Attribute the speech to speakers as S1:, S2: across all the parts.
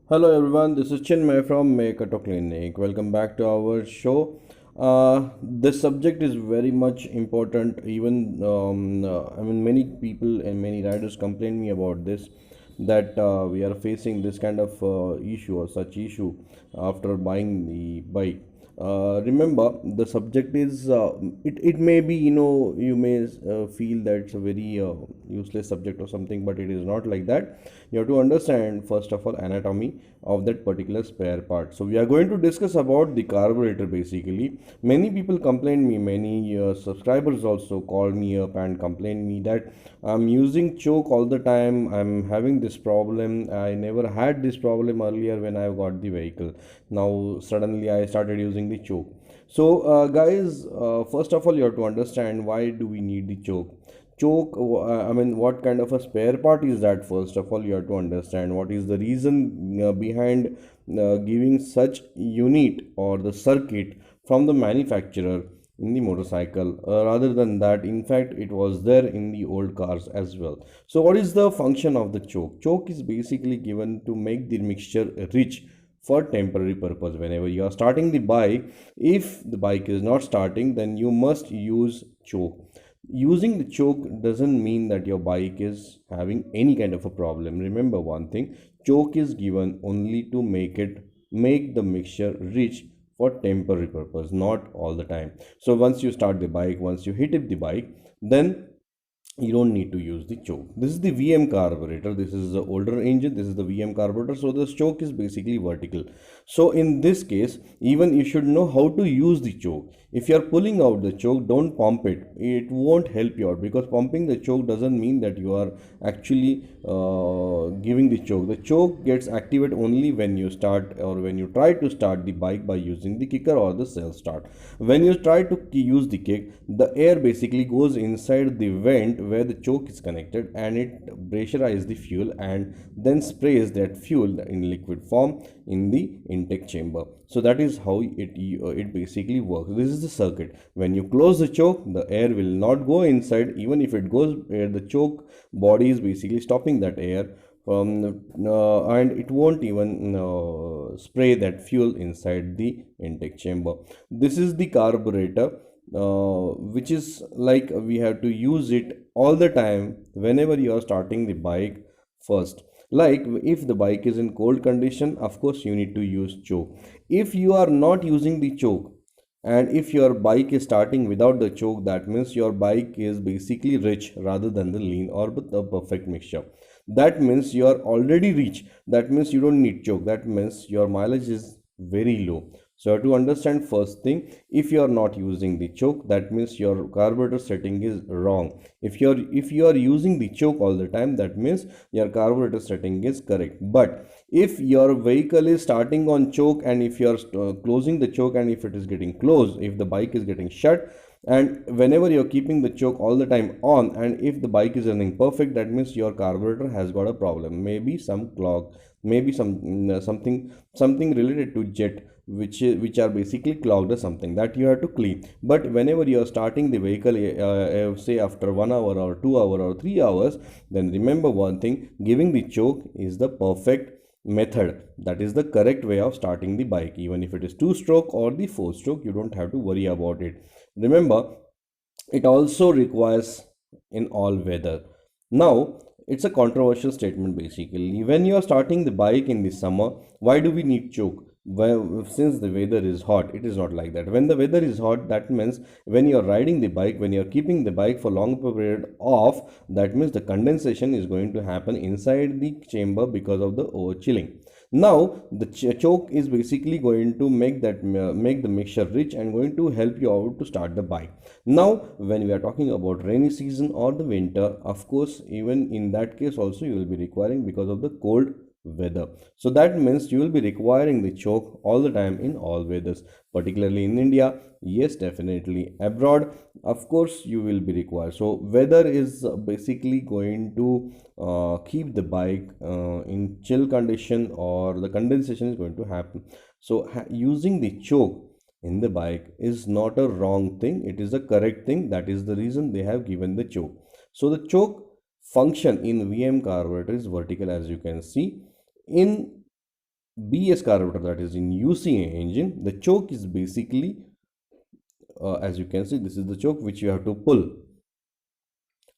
S1: Hello everyone, this is Chinmay from Make Auto Clinic. Welcome back to our show. This subject is very much important. Even many people and many riders complain me about this that we are facing this kind of issue or such issue after buying the bike. Remember, the subject is it may be, you may feel that it's a very useless subject or something, but it is not like that. You have to understand first of all anatomy of that particular spare part. So we are going to discuss about the carburetor. Basically, many people complain me, many subscribers also call me up and complain me that I'm using choke all the time, I'm having this problem. I never had this problem earlier when I got the vehicle. Now suddenly I started using the choke. So guys, first of all, you have to understand why do we need the choke. What kind of a spare part is that? First of all, you have to understand what is the reason behind giving such unit or the circuit from the manufacturer in the motorcycle. Rather than that, in fact, it was there in the old cars as well. So what is the function of the choke is basically given to make the mixture rich for temporary purpose. Whenever you are starting the bike, if the bike is not starting, then you must use choke. Using the choke doesn't mean that your bike is having any kind of a problem. Remember one thing, choke is given only to make the mixture rich for temporary purpose, not all the time. So once you start the bike, once you hit up the bike, then you don't need to use the choke. This is the VM carburetor. This is the older engine. This is the VM carburetor. So the choke is basically vertical. So in this case, even you should know how to use the choke. If you are pulling out the choke, don't pump it. It won't help you out, because pumping the choke doesn't mean that you are actually giving the choke. The choke gets activated only when you start or when you try to start the bike by using the kicker or the self start. When you try to use the kick, the air basically goes inside the vent where the choke is connected, and it pressurizes the fuel and then sprays that fuel in liquid form in the intake chamber. So that is how it basically works. This is the circuit. When you close the choke, the air will not go inside. Even if it goes, the choke body is basically stopping that air, and it won't even spray that fuel inside the intake chamber. This is the carburetor, which is like we have to use it all the time whenever you are starting the bike first. Like if the bike is in cold condition, of course you need to use choke. If you are not using the choke, and if your bike is starting without the choke, that means your bike is basically rich rather than the lean or the perfect mixture. That means you are already rich. That means you don't need choke. That means your mileage is very low. So to understand first thing, if you are not using the choke, that means your carburetor setting is wrong. If you are using the choke all the time, that means your carburetor setting is correct. But if your vehicle is starting on choke, and if you are closing the choke, and if it is getting closed, if the bike is getting shut, and whenever you're keeping the choke all the time on, and if the bike is running perfect, that means your carburetor has got a problem. Maybe some clog, maybe something related to jet, which are basically clogged or something that you have to clean. But whenever you are starting the vehicle, say after 1 hour or 2 hour or 3 hours, then remember one thing, giving the choke is the perfect method. That is the correct way of starting the bike. Even if it is 2 stroke or the 4 stroke, you don't have to worry about it. Remember, it also requires in all weather. Now, it's a controversial statement basically. When you are starting the bike in the summer, why do we need choke? Well, since the weather is hot, it is not like that. When the weather is hot, that means when you are riding the bike, when you are keeping the bike for long period off, that means the condensation is going to happen inside the chamber because of the over chilling. Now the choke is basically going to make the mixture rich and going to help you out to start the bike. Now when we are talking about rainy season or the winter, of course even in that case also you will be requiring because of the cold weather. So that means you will be requiring the choke all the time in all weathers, particularly in India. Yes, definitely abroad, of course you will be required. So weather is basically going to keep the bike in chill condition, or the condensation is going to happen. So using the choke in the bike is not a wrong thing, it is a correct thing. That is the reason they have given the choke. So the choke function in VM carburetor is vertical, as you can see. In BS carburetor, that is in UC engine, the choke is basically, as you can see, this is the choke which you have to pull.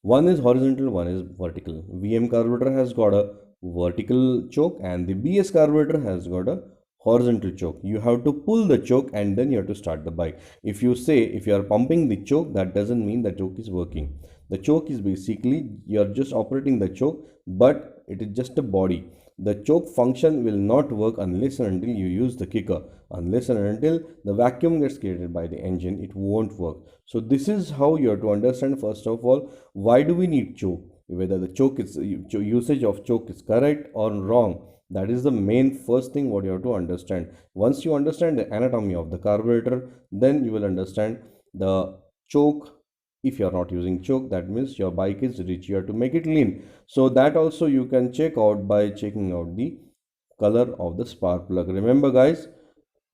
S1: One is horizontal, one is vertical. VM carburetor has got a vertical choke and the BS carburetor has got a horizontal choke. You have to pull the choke and then you have to start the bike. If you say, if you are pumping the choke, that doesn't mean the choke is working. The choke is basically, you are just operating the choke, but it is just a body. The choke function will not work unless and until you use the kicker. Unless and until the vacuum gets created by the engine, it won't work. So this is how you have to understand, first of all, why do we need choke, whether the choke is usage of choke is correct or wrong. That is the main first thing what you have to understand. Once you understand the anatomy of the carburetor, then you will understand the choke. If you are not using choke, that means your bike is rich, you have to make it lean. So that also you can check out by checking out the color of the spark plug. Remember guys,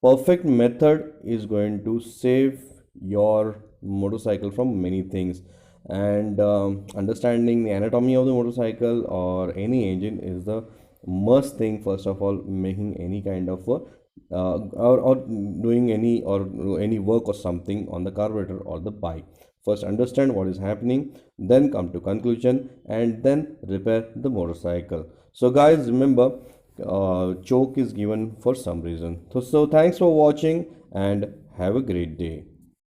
S1: perfect method is going to save your motorcycle from many things. And understanding the anatomy of the motorcycle or any engine is the must thing, first of all, making any kind of or doing any work or something on the carburetor or the bike. First understand what is happening, then come to conclusion, and then repair the motorcycle. So guys, remember, choke is given for some reason. So thanks for watching and have a great day.